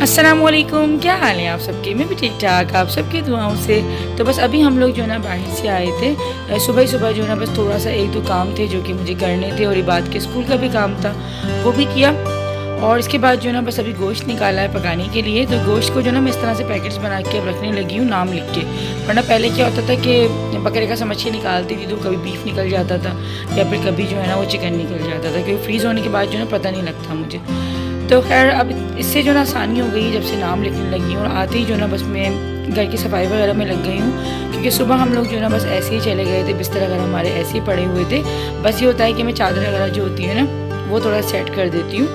अस्सलामुअलैकुम, क्या हाल है आप सबके। मैं भी ठीक ठाक, आप सबकी दुआओं से। तो बस अभी हम लोग जो है ना बाहर से आए थे। सुबह ही सुबह जो है ना बस थोड़ा सा एक दो काम थे जो कि मुझे करने थे, और इबाद के स्कूल का भी काम था, वो भी किया। और इसके बाद जो है ना बस अभी गोश्त निकाला है पकाने के लिए। तो गोश्त को जो है ना मैं इस तरह से पैकेट्स बना के अब रखने लगी हूँ नाम लिख के। वरना पहले क्या होता था कि बकरे का समझ के निकालती थी तो कभी बीफ निकल जाता था, या फिर कभी जो है ना वो चिकन निकल जाता था, क्योंकि फ्रीज़ होने के बाद जो है ना पता नहीं लगता मुझे। तो खैर अब इससे जो ना आसानी हो गई जब से नाम लिखने लगी हूँ। और आते ही जो ना बस मैं घर की सफाई वगैरह में लग गई हूँ, क्योंकि सुबह हम लोग जो है ना बस ऐसे ही चले गए थे, बिस्तर वगैरह हमारे ऐसे ही पड़े हुए थे। बस ये होता है कि मैं चादर वगैरह जो होती है ना वो थोड़ा सेट कर देती हूँ।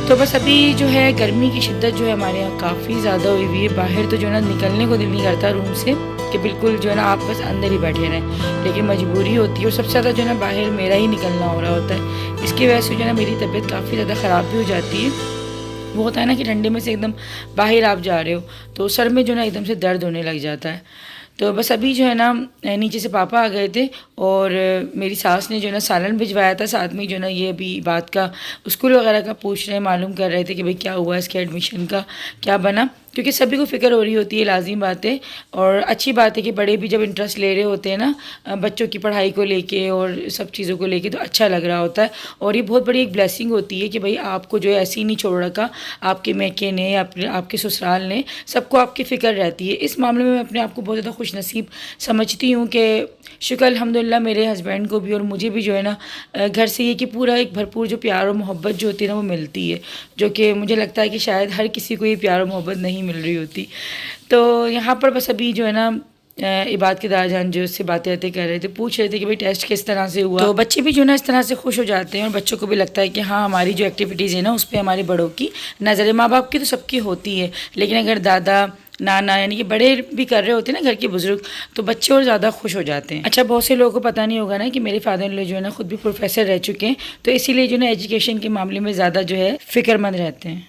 तो बस अभी जो है गर्मी की शिद्दत जो है हमारे यहाँ काफ़ी ज़्यादा हुई हुई है। बाहर तो जो है ना निकलने को दिल नहीं करता रूम से, कि बिल्कुल जो है ना आप बस अंदर ही बैठे रहें, लेकिन मजबूरी होती है। और सबसे ज़्यादा जो है ना बाहर मेरा ही निकलना हो रहा होता है। इसकी वजह से जो है ना मेरी तबीयत काफ़ी ज़्यादा ख़राब भी हो जाती है। वो होता है ना कि ठंडे में से एकदम बाहर आप जा रहे हो तो सर में जो है ना एकदम से दर्द होने लग जाता है। तो बस अभी जो है ना नीचे से पापा आ गए थे, और मेरी सास ने जो है ना सालन भिजवाया था। साथ में जो है ना ये अभी बात का स्कूल वगैरह का पूछ रहे, मालूम कर रहे थे कि भाई क्या हुआ, इसके एडमिशन का क्या बना, क्योंकि सभी को फ़िक्र हो रही होती है, लाजिम बात है। और अच्छी बात है कि बड़े भी जब इंटरेस्ट ले रहे होते हैं ना बच्चों की पढ़ाई को लेके और सब चीज़ों को लेके, तो अच्छा लग रहा होता है। और ये बहुत बड़ी एक ब्लेसिंग होती है कि भाई आपको जो है ऐसे ही नहीं छोड़ रखा, आपके मैके ने, आपके ससुराल ने, सबको आपकी फ़िक्र रहती है। इस मामले में मैं अपने आप को बहुत ज़्यादा खुश नसीब समझती हूँ कि शुक्र अल्हम्दुलिल्लाह मेरे हस्बैंड को भी और मुझे भी जो है ना घर से ये कि पूरा एक भरपूर जो प्यार और मोहब्बत जो होती है ना वो मिलती है, जो कि मुझे लगता है कि शायद हर किसी को ये प्यार और मोहब्बत नहीं मिल रही होती। तो यहाँ पर बस अभी जो है ना इबाद के दादाजान जो उससे बातें कर रहे थे, पूछ रहे थे कि भाई टेस्ट किस तरह से हुआ। तो बच्चे भी जो है ना इस तरह से खुश हो जाते हैं, और बच्चों को भी लगता है कि हाँ हमारी जो एक्टिविटीज़ है ना उस पर हमारे बड़ों की नज़र है। माँ बाप की तो सबकी होती है, लेकिन अगर दादा नाना यानी कि बड़े भी कर रहे होते हैं ना घर के बुजुर्ग, तो बच्चे और ज़्यादा खुश हो जाते हैं। अच्छा, बहुत से लोगों को पता नहीं होगा ना कि मेरे फादर इन लॉ जो है ना खुद भी प्रोफेसर रह चुके हैं, तो इसीलिए जो है ना एजुकेशन के मामले में ज़्यादा जो है फ़िक्रमंद रहते हैं।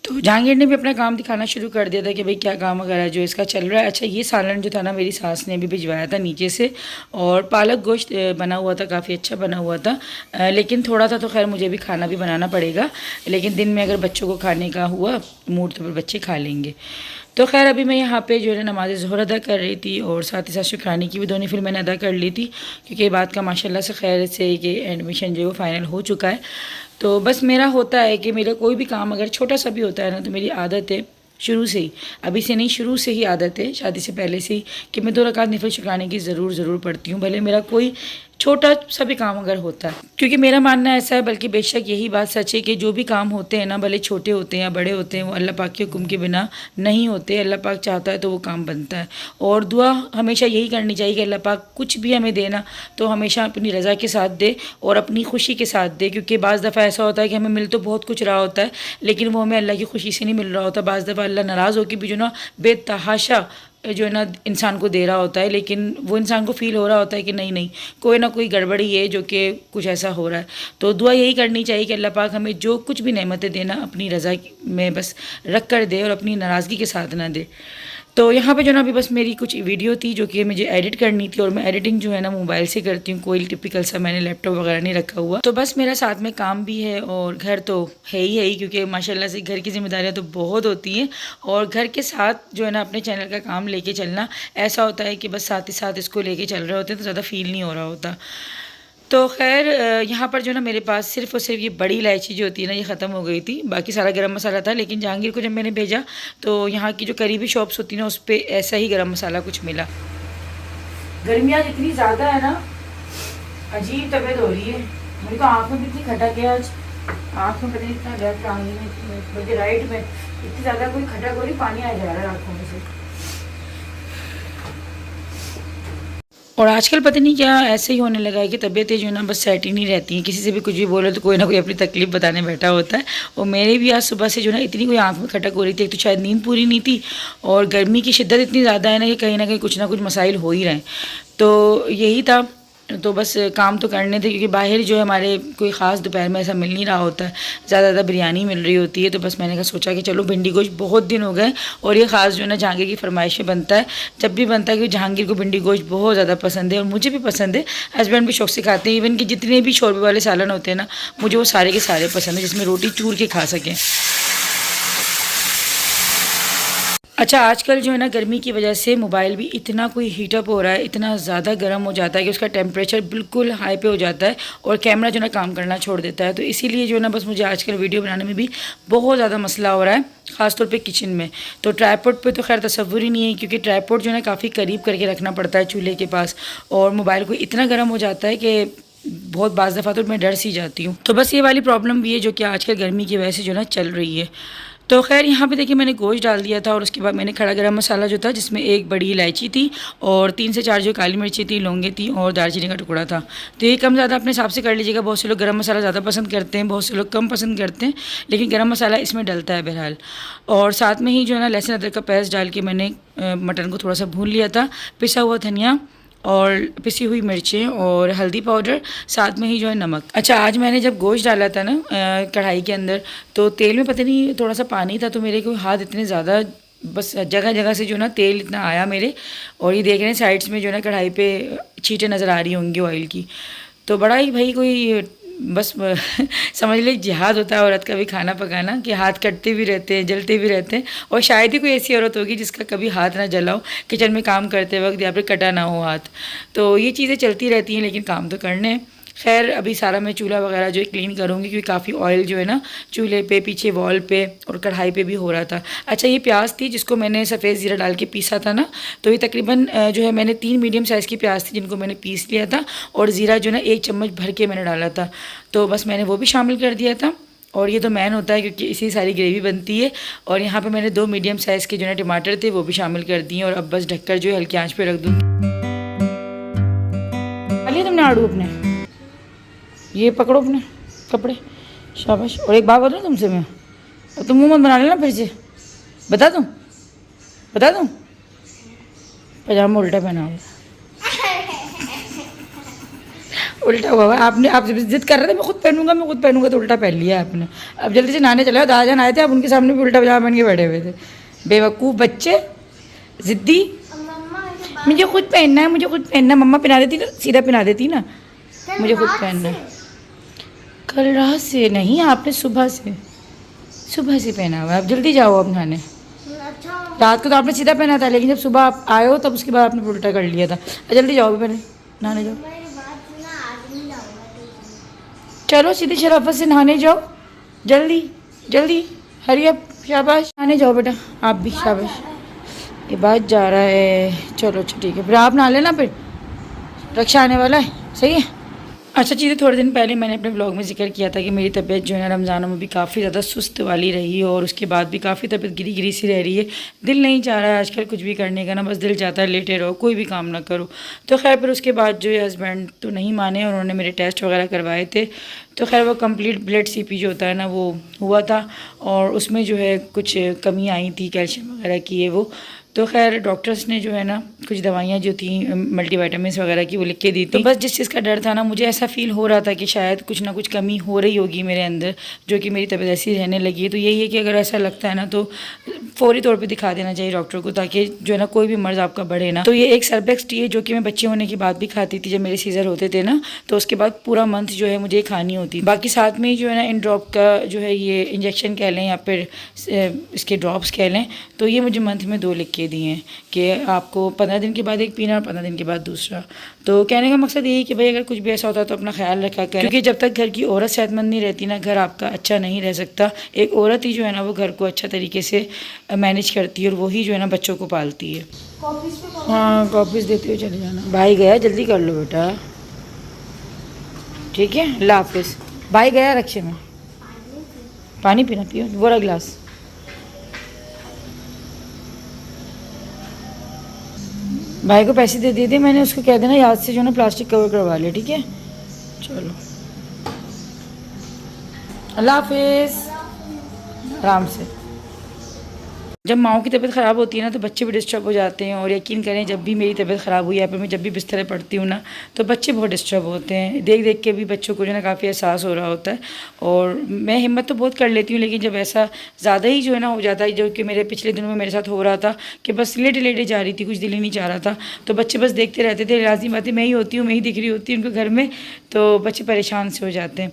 तो जहांगीर ने भी अपना काम दिखाना शुरू कर दिया था कि भाई क्या काम वगैरह जो इसका चल रहा है। अच्छा, ये सालन जो था ना मेरी सास ने भी भिजवाया था नीचे से, और पालक गोश्त बना हुआ था, काफ़ी अच्छा बना हुआ था। लेकिन थोड़ा था तो खैर मुझे भी खाना भी बनाना पड़ेगा, लेकिन दिन में अगर बच्चों को खाने का हुआ मूड तो फिर बच्चे खा लेंगे। तो खैर अभी मैं यहाँ पे जो है नमाज़ ज़ोहर अदा कर रही थी, और साथ ही साथ शुक्रानी की भी दोनों फिर मैंने अदा कर ली थी, क्योंकि ये बात का माशाल्लाह से खैर से कि एडमिशन जो है वो फ़ाइनल हो चुका है। तो बस मेरा होता है कि मेरा कोई भी काम अगर छोटा सा भी होता है ना, तो मेरी आदत है शुरू से ही, अभी से नहीं शुरू से ही आदत है, शादी से पहले से ही, कि मैं 2 रकात नफिल शुक्राने की ज़रूर पढ़ती हूँ, भले मेरा कोई छोटा सा भी काम अगर होता है। क्योंकि मेरा मानना ऐसा है, बल्कि बेशक यही बात सच है कि जो भी काम होते हैं ना, भले छोटे होते हैं या बड़े होते हैं, वो अल्लाह पाक के हुक्म के बिना नहीं होते। अल्लाह पाक चाहता है तो वो काम बनता है। और दुआ हमेशा यही करनी चाहिए कि अल्लाह पाक कुछ भी हमें देना तो हमेशा अपनी रज़ा के साथ दे और अपनी खुशी के साथ दे। क्योंकि बाज़ दफ़ा ऐसा होता है कि हमें मिल तो बहुत कुछ रहा होता है, लेकिन वो हमें अल्लाह की खुशी से नहीं मिल रहा होता। बाज़ दफ़ा अल्लाह नाराज़ होकर भी जो ना बेतहाशा जो है ना इंसान को दे रहा होता है, लेकिन वो इंसान को फ़ील हो रहा होता है कि नहीं नहीं कोई ना कोई गड़बड़ी है, जो कि कुछ ऐसा हो रहा है। तो दुआ यही करनी चाहिए कि अल्लाह पाक हमें जो कुछ भी नेमतें देना अपनी रज़ा में बस रख कर दे और अपनी नाराज़गी के साथ ना दे। तो यहाँ पे जो ना अभी बस मेरी कुछ वीडियो थी जो कि मुझे एडिट करनी थी, और मैं एडिटिंग जो है ना मोबाइल से करती हूँ, कोई टिपिकल सा मैंने लैपटॉप वगैरह नहीं रखा हुआ। तो बस मेरा साथ में काम भी है और घर तो है ही, क्योंकि माशाल्लाह से घर की जिम्मेदारियाँ तो बहुत होती हैं, और घर के साथ जो है ना अपने चैनल का काम लेके चलना ऐसा होता है कि बस साथ ही साथ इसको लेके चल रहे होते हैं तो ज़्यादा फील नहीं हो रहा होता। तो खैर यहाँ पर जो ना मेरे पास सिर्फ़ और सिर्फ ये बड़ी इलायची जो होती है ना ये ख़त्म हो गई थी, बाकी सारा गरम मसाला था। लेकिन जहांगीर को जब मैंने भेजा तो यहाँ की जो करीबी शॉप्स होती हैं ना उस पर ऐसा ही गरम मसाला कुछ मिला। गर्मियाँ इतनी ज़्यादा है ना, अजीब तबीयत हो रही है मेरी तो। आँख में भी इतनी खटक है आज, आँख में पता नहीं इतना लेफ्ट आँख में बल्कि राइट में इतनी ज़्यादा कोई खटक हो रही, पानी आ जा रहा है आँखों में से। और आजकल पता नहीं क्या ऐसे ही होने लगा है कि तबीयतें जो है ना बस सेट ही नहीं रहती हैं। किसी से भी कुछ भी बोलो तो कोई ना कोई अपनी तकलीफ़ बताने बैठा होता है। और मेरे भी आज सुबह से जो है ना इतनी कोई आंख में खटक हो रही थी, एक तो शायद नींद पूरी नहीं थी, और गर्मी की शिद्दत इतनी ज़्यादा है ना कहीं कुछ ना कुछ मसाइल हो ही रहे हैं। तो यही था, तो बस काम तो करने थे, क्योंकि बाहर जो है हमारे कोई ख़ास दोपहर में ऐसा मिल नहीं रहा होता है, ज़्यादा बिरयानी मिल रही होती है। तो बस मैंने कहा सोचा कि चलो भिंडी गोश्त बहुत दिन हो गए, और ये ख़ास जो है ना जहांगीर की फरमाइश में बनता है, जब भी बनता है कि जहांगीर को भिंडी गोश्त बहुत ज़्यादा पसंद है, और मुझे भी पसंद है, हस्बैंड भी शौक से खाते हैं। इवन कि जितने भी शोरबे वाले सालन होते हैं ना मुझे वो सारे के सारे पसंद है, जिसमें रोटी चूर के खा सकें। अच्छा, आजकल जो है ना गर्मी की वजह से मोबाइल भी इतना कोई हीटअप हो रहा है, इतना ज़्यादा गर्म हो जाता है कि उसका टेम्परेचर बिल्कुल हाई पे हो जाता है और कैमरा जो है ना काम करना छोड़ देता है। तो इसीलिए जो है ना बस मुझे आजकल वीडियो बनाने में भी बहुत ज़्यादा मसला हो रहा है, ख़ासतौर पे किचन में। तो ट्राइपॉड पे तो खैर तसव्वुर ही नहीं है, क्योंकि ट्राइपॉड जो है ना काफ़ी करीब करके रखना पड़ता है चूल्हे के पास, और मोबाइल को इतना गर्म हो जाता है कि बहुत बाज़ दफ़ा तो मैं डर सी जाती हूँ। तो बस ये वाली प्रॉब्लम भी है जो कि आजकल गर्मी की वजह से जो है ना चल रही है। तो खैर यहाँ पे देखिए मैंने गोश्त डाल दिया था, और उसके बाद मैंने खड़ा गरम मसाला जो था, जिसमें एक बड़ी इलायची थी और 3 से 4 जो काली मिर्ची थी, लौंगे थी और दालचीनी का टुकड़ा था। तो ये कम ज़्यादा अपने हिसाब से कर लीजिएगा। बहुत से लोग गरम मसाला ज़्यादा पसंद करते हैं, बहुत से लोग कम पसंद करते हैं, लेकिन गरम मसाला इसमें डलता है बहरहाल। और साथ में ही जो है ना लहसुन अदरक का पेस्ट डाल के मैंने मटन को थोड़ा सा भून लिया था। पिसा हुआ धनिया और पिसी हुई मिर्चें और हल्दी पाउडर, साथ में ही जो है नमक। अच्छा, आज मैंने जब गोश्त डाला था ना कढ़ाई के अंदर, तो तेल में पता नहीं थोड़ा सा पानी था, तो मेरे को हाथ इतने ज़्यादा बस जगह जगह से जो ना तेल इतना आया मेरे। और ये देख रहे हैं साइड्स में जो ना कढ़ाई पे छींटे नज़र आ रही होंगी ऑयल की। तो बड़ा ही भाई कोई बस समझ लीजिए जिहाद होता है औरत का भी खाना पकाना, कि हाथ कटते भी रहते हैं, जलते भी रहते हैं। और शायद ही कोई ऐसी औरत होगी जिसका कभी हाथ ना जला हो किचन में काम करते वक्त, या फिर कटा ना हो हाथ। तो ये चीज़ें चलती रहती हैं, लेकिन काम तो करने हैं। खैर अभी सारा मैं चूल्हा वगैरह जो है क्लीन करूँगी, क्योंकि काफ़ी ऑयल जो है ना चूल्हे पे, पीछे वॉल पे और कढ़ाई पे भी हो रहा था। अच्छा, ये प्याज थी जिसको मैंने सफ़ेद ज़ीरा डाल के पीसा था ना, तो ये तकरीबन जो है मैंने 3 मीडियम साइज़ की प्याज थी जिनको मैंने पीस लिया था, और ज़ीरा जो है ना 1 चम्मच भर के मैंने डाला था। तो बस मैंने वो भी शामिल कर दिया था। और ये तो मैन होता है, क्योंकि इसी सारी ग्रेवी बनती है। और यहाँ पे मैंने 2 मीडियम साइज़ के जो है टमाटर थे वो भी शामिल कर दिए, और अब बस ढककर जो है हल्की आँच पे रख दूँगी। डालिए तुमने आड़ू अपने, ये पकड़ो अपने कपड़े, शाबाश। और एक बात बोलूँ तुमसे मैं, और तुम मुँह मत बना लेना फिर से, बता दूँ पजामा उल्टा पहना हुआ, उल्टा हुआ आपने। आप जिद कर रहे थे मैं खुद पहनूंगा, तो उल्टा पहन लिया आपने। अब जल्दी से नहाने चले, दादाजान आए थे, आप उनके सामने भी उल्टा पजामा पहन के बैठे हुए थे। बेवकूफ़ बच्चे, ज़िद्दी। मुझे खुद पहनना है, मम्मा पहना देती ना, सीधा पहना देती ना, मुझे खुद पहनना है। कल रात से नहीं, आपने सुबह से पहना हुआ है। अब जल्दी जाओ अब नहाने। रात को तो आपने सीधा पहना था, लेकिन जब सुबह आप आए हो तब उसके बाद आपने उल्टा कर लिया था। जल्दी जाओ पहले नहाने जाओ, चलो सीधी शराफत से नहाने जाओ, जल्दी हरी अप, शाबाश नहाने जाओ बेटा, आप भी शाबाश। ये बात जा रहा है, चलो अच्छा ठीक है, फिर आप नहा लेना, फिर रक्षा आने वाला है, सही है। अच्छा, चीज़ें थोड़े दिन पहले मैंने अपने ब्लॉग में जिक्र किया था कि मेरी तबीयत जो है रमज़ानों में भी काफ़ी ज़्यादा सुस्त वाली रही, और उसके बाद भी काफ़ी तबीयत गिरी सी रह रही है। दिल नहीं चाह रहा है आजकल कुछ भी करने का ना, बस दिल चाहता है लेटे रहो, कोई भी काम ना करो। तो खैर फिर उसके बाद जो है हस्बैंड तो नहीं माने, उन्होंने मेरे टेस्ट वगैरह करवाए थे। तो खैर वो कंप्लीट ब्लड CP जो होता है ना वो हुआ था, और उसमें जो है कुछ कमी आई थी कैल्शियम वगैरह की है वो। तो खैर डॉक्टर्स ने जो है ना कुछ दवाइयाँ जो थी मल्टीविटामिन्स वगैरह की वो लिख के दी थी। तो बस जिस चीज़ का डर था ना, मुझे ऐसा फील हो रहा था कि शायद कुछ ना कुछ कमी हो रही होगी मेरे अंदर, जो कि मेरी तबीयत ऐसी रहने लगी है। तो यही है कि अगर ऐसा लगता है ना तो फ़ौरी तौर पे दिखा देना चाहिए डॉक्टर को, ताकि जो है ना कोई भी मर्ज़ आपका बढ़े ना। तो ये एक सर्बेक्स टी है जो कि मैं बच्चे होने के बाद भी खाती थी, जब मेरे सीज़र होते थे ना, तो उसके बाद पूरा मंथ जो है मुझे खानी होती। बाकी साथ में जो है ना इन ड्रॉप का जो है ये इंजेक्शन कह लें या फिर इसके ड्रॉप्स कह लें, तो ये मुझे मंथ में 2 लिख के दिए हैं कि आपको 15 दिन के बाद एक पीना और 15 दिन के बाद दूसरा। तो कहने का मकसद यही कि भाई अगर कुछ भी ऐसा होता है तो अपना ख्याल रखा करें, क्योंकि जब तक घर की औरत सेहतमंद नहीं रहती ना, घर आपका अच्छा नहीं रह सकता। एक औरत ही जो है ना वो घर को अच्छा तरीके से मैनेज करती है, और वही जो है ना बच्चों को पालती है। हाँ, कॉपीज़ देते हुए चले जाना। भाई गया, जल्दी कर लो बेटा, ठीक है, अल्लाह हाफिज़। भाई गया रक्षे में, पानी पीना, पियो वो रहा गिलास। भाई को पैसे दे दिए थे मैंने, उसको कह देना याद से जो है ना प्लास्टिक कवर करवा ले, ठीक है। चलो अल्लाह हाफिज़, आराम से। जब माओ की तबीयत ख़राब होती है ना तो बच्चे भी डिस्टर्ब हो जाते हैं, और यकीन करें जब भी मेरी तबीयत ख़राब हुई है, पर मैं जब भी बिस्तर पर पड़ती हूँ ना तो बच्चे बहुत डिस्टर्ब होते हैं। देख देख के भी बच्चों को जो है ना काफ़ी एहसास हो रहा होता है, और मैं हिम्मत तो बहुत कर लेती हूँ, लेकिन जब ऐसा ज़्यादा ही जो है ना हो जाता है, जो कि मेरे पिछले दिनों में मेरे साथ हो रहा था कि बस लेटे लेटे जा रही थी, कुछ दिल ही नहीं चाह रहा था, तो बच्चे बस देखते रहते थे। लाज़िम बात है मैं ही होती हूँ, मैं ही दिख रही होती हूँ उनको घर में, तो बच्चे परेशान से हो जाते हैं।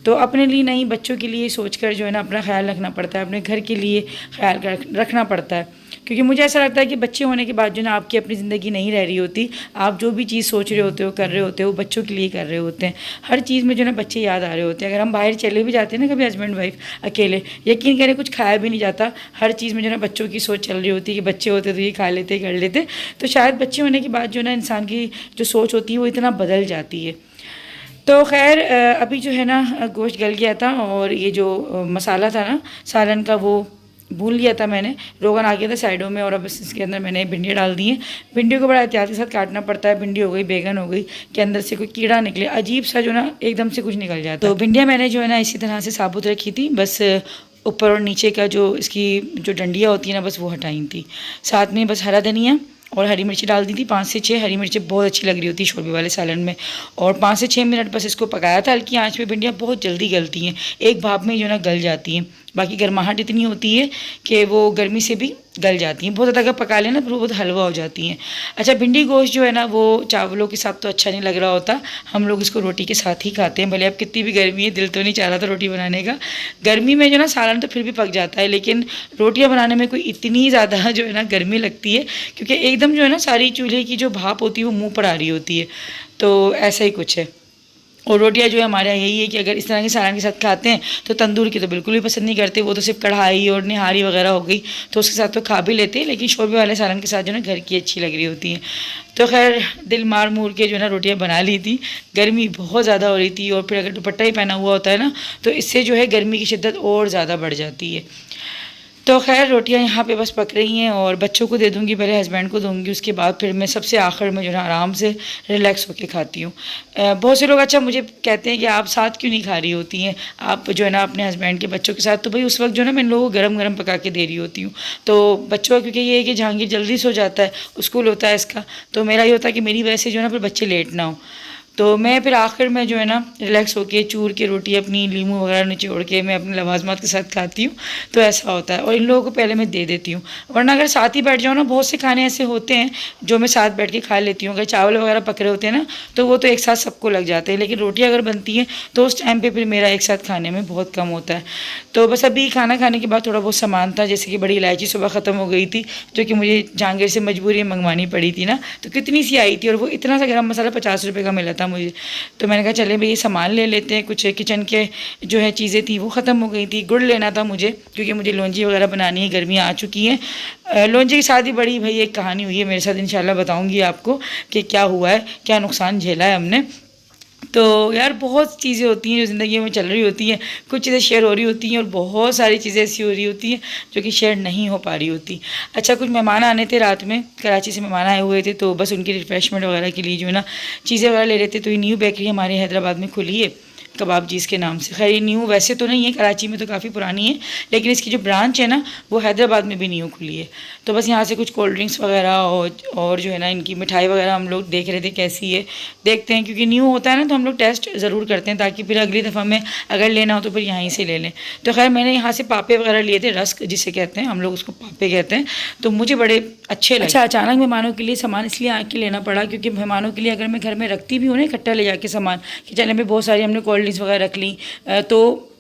तो अपने लिए नहीं, बच्चों के लिए सोच कर जो है ना अपना ख्याल रखना पड़ता है, अपने घर के लिए ख्याल रखना पड़ता है। क्योंकि मुझे ऐसा लगता है कि बच्चे होने के बाद जो ना आपकी अपनी ज़िंदगी नहीं रह रही होती। आप जो भी चीज़ सोच रहे होते हो, कर रहे होते हो, वो बच्चों के लिए कर रहे होते हैं। हर चीज़ में जो ना बच्चे याद आ रहे होते हैं। अगर हम बाहर चले भी जाते हैं ना कभी हस्बैंड वाइफ अकेले, यकीन करें कुछ खाया भी नहीं जाता, हर चीज़ में जो ना बच्चों की सोच चल रही होती है कि बच्चे होते तो ये खा लेते, कर लेते। तो शायद बच्चे होने के बाद जो ना इंसान की जो सोच होती है वो इतना बदल जाती है। तो खैर अभी जो है ना गोश्त गल गया था और ये जो मसाला था ना सालन का वो भून लिया था मैंने, रोगन आ गया था साइडों में। और अब इसके अंदर मैंने भिंडियाँ डाल दी हैं। भिंडियों को बड़ा एहतियात के साथ काटना पड़ता है। भिंडी हो गई, बैगन हो गई, के अंदर से कोई कीड़ा निकले, अजीब सा जो ना एकदम से कुछ निकल जाता है। तो भिंडियाँ मैंने जो है ना इसी तरह से साबुत रखी थी, बस ऊपर और नीचे का जो इसकी जो डंडियाँ होती हैं ना बस वो हटाई थी। साथ में बस हरा धनिया और हरी मिर्ची डाल दी थी, 5 से 6 हरी मिर्ची बहुत अच्छी लग रही होती है शोरबे वाले सालन में। और 5 से 6 मिनट बस इसको पकाया था हल्की आंच पे। भिंडियाँ बहुत जल्दी गलती हैं, एक भाप में जो ना गल जाती हैं। बाकी गर्माहट इतनी होती है कि वो गर्मी से भी गल जाती हैं। बहुत ज़्यादा अगर पका लेना तो बहुत हलवा हो जाती हैं। अच्छा, भिंडी गोश्त जो है ना वो चावलों के साथ तो अच्छा नहीं लग रहा होता, हम लोग इसको रोटी के साथ ही खाते हैं। भले अब कितनी भी गर्मी है, दिल तो नहीं चाह रहा था रोटी बनाने का। गर्मी में जो ना सालन तो फिर भी पक जाता है, लेकिन रोटियां बनाने में कोई इतनी ज़्यादा जो है ना गर्मी लगती है, क्योंकि एकदम जो है ना सारी चूल्हे की जो भाप होती है वो मुँह पर आ रही होती है। तो ऐसा ही कुछ है। और रोटियां जो है हमारे यहाँ यही है कि अगर इस तरह के सालन के साथ खाते हैं तो तंदूर की तो बिल्कुल भी पसंद नहीं करते, वो तो सिर्फ कढ़ाई और निहारी वगैरह हो गई तो उसके साथ तो खा भी लेते हैं, लेकिन शोरबे वाले सालन के साथ जो ना घर की अच्छी लग रही होती हैं। तो खैर दिल मार मूर के जो है ना रोटियाँ बना ली थी। गर्मी बहुत ज़्यादा हो रही थी और फिर अगर दुपट्टा ही पहना हुआ होता है ना तो इससे जो है गर्मी की शिद्दत और ज़्यादा बढ़ जाती है। तो खैर रोटियां यहाँ पे बस पक रही हैं और बच्चों को दे दूँगी, पहले हस्बैंड को दूँगी, उसके बाद फिर मैं सबसे आखिर में जो है आराम से रिलैक्स होकर खाती हूँ। बहुत से लोग अच्छा मुझे कहते हैं कि आप साथ क्यों नहीं खा रही होती हैं, आप जो है ना अपने हस्बैंड के बच्चों के साथ। तो भाई उस वक्त जो है ना मैं इन लोगों को गरम गरम पका के दे रही होती हूँ। तो बच्चों का क्योंकि ये है कि जहांगीर जल्दी सो जाता है, स्कूल होता है इसका, तो मेरा ये होता है कि मेरी वजह से जो है ना फिर बच्चे लेट ना हो। तो मैं फिर आखिर में जो है ना रिलैक्स होके चूर के रोटी अपनी लीमू वगैरह निचोड़ के मैं अपने लवाजमात के साथ खाती हूँ। तो ऐसा होता है और इन लोगों को पहले मैं दे देती हूँ, वरना अगर साथ ही बैठ जाओ ना, बहुत से खाने ऐसे होते हैं जो मैं साथ बैठ के खा लेती हूँ। अगर चावल वगैरह पक रहे होते हैं ना तो वो तो एक साथ सबको लग जाते हैं, लेकिन रोटी अगर बनती है तो उस टाइम पर फिर मेरा एक साथ खाने में बहुत कम होता है। तो बस अभी खाना खाने के बाद थोड़ा बहुत सामान था, जैसे कि बड़ी इलायची सुबह ख़त्म हो गई थी जो कि मुझे जहांगीर से मजबूरी में मंगवानी पड़ी थी ना, तो कितनी सी आई थी और वो इतना सा गरम मसाला 50 रुपये का मिला था मुझे। तो मैंने कहा चले भाई ये सामान ले लेते हैं। कुछ किचन के जो है चीज़ें थी वो ख़त्म हो गई थी। गुड़ लेना था मुझे क्योंकि मुझे लौंजी वगैरह बनानी है, गर्मियाँ आ चुकी हैं। लौंजी के साथ ही बड़ी भाई एक कहानी हुई है मेरे साथ, इंशाल्लाह बताऊँगी आपको कि क्या हुआ है, क्या नुकसान झेला है हमने। तो यार बहुत चीज़ें होती हैं जो ज़िंदगी में चल रही होती हैं, कुछ चीज़ें शेयर हो रही होती हैं और बहुत सारी चीज़ें ऐसी हो रही होती हैं जो कि शेयर नहीं हो पा रही होती। अच्छा, कुछ मेहमान आने थे रात में, कराची से मेहमान आए हुए थे, तो बस उनकी रिफ़्रेशमेंट वगैरह के लिए जो है ना चीज़ें वगैरह ले रहे थे। तो ये न्यू बेकरी हमारे हैदराबाद में खुली है, कबाब जीज़ के नाम से। खैर ये न्यू वैसे तो नहीं है, कराची में तो काफ़ी पुरानी है, लेकिन इसकी जो ब्रांच है ना वो हैदराबाद में भी न्यू खुली है। तो बस यहाँ से कुछ कोल्ड ड्रिंक्स वगैरह और जो है ना इनकी मिठाई वगैरह हम लोग देख रहे थे कैसी है, देखते हैं। क्योंकि न्यू होता है ना तो हम लोग टेस्ट ज़रूर करते हैं ताकि फिर अगली दफ़ा में अगर लेना हो तो फिर यहीं से ले लें। तो खैर मैंने यहाँ से पापे वगैरह लिए थे, रस्क जिसे कहते हैं हम लोग, उसको पापे कहते हैं, तो मुझे बड़े अच्छे लगे। अच्छा, अचानक मेहमानों के लिए सामान इसलिए आके लेना पड़ा क्योंकि मेहमानों के लिए अगर मैं घर में रखती भी हूँ ना इकट्ठा ले जाके सामान, किचन में बहुत सारी हमने कोल्ड ड्रिंक्स वगैरह रख ली तो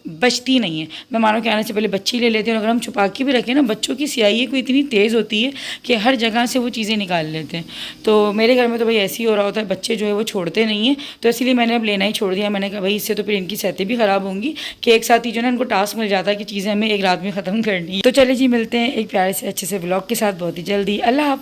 बचती नहीं है। मेहमानों के आने से पहले बच्चे ले लेते हैं और अगर हम छुपा के भी रखें ना, बच्चों की स्याही कोई इतनी तेज़ होती है कि हर जगह से वो चीज़ें निकाल लेते हैं। तो मेरे घर में तो भाई ऐसे ही हो रहा होता है, बच्चे जो है वो छोड़ते नहीं हैं, तो इसीलिए मैंने अब लेना ही छोड़ दिया। मैंने कहा भाई इससे तो फिर इनकी सेहतें भी ख़राब होंगी कि एक साथ ही जो है इनको टास्क मिल जाता है कि चीज़ें हमें एक रात में ख़त्म करनी है। तो चले जी मिलते हैं एक प्यारे से अच्छे से व्लॉग के साथ बहुत ही जल्दी। अल्लाह हाफ़िज़।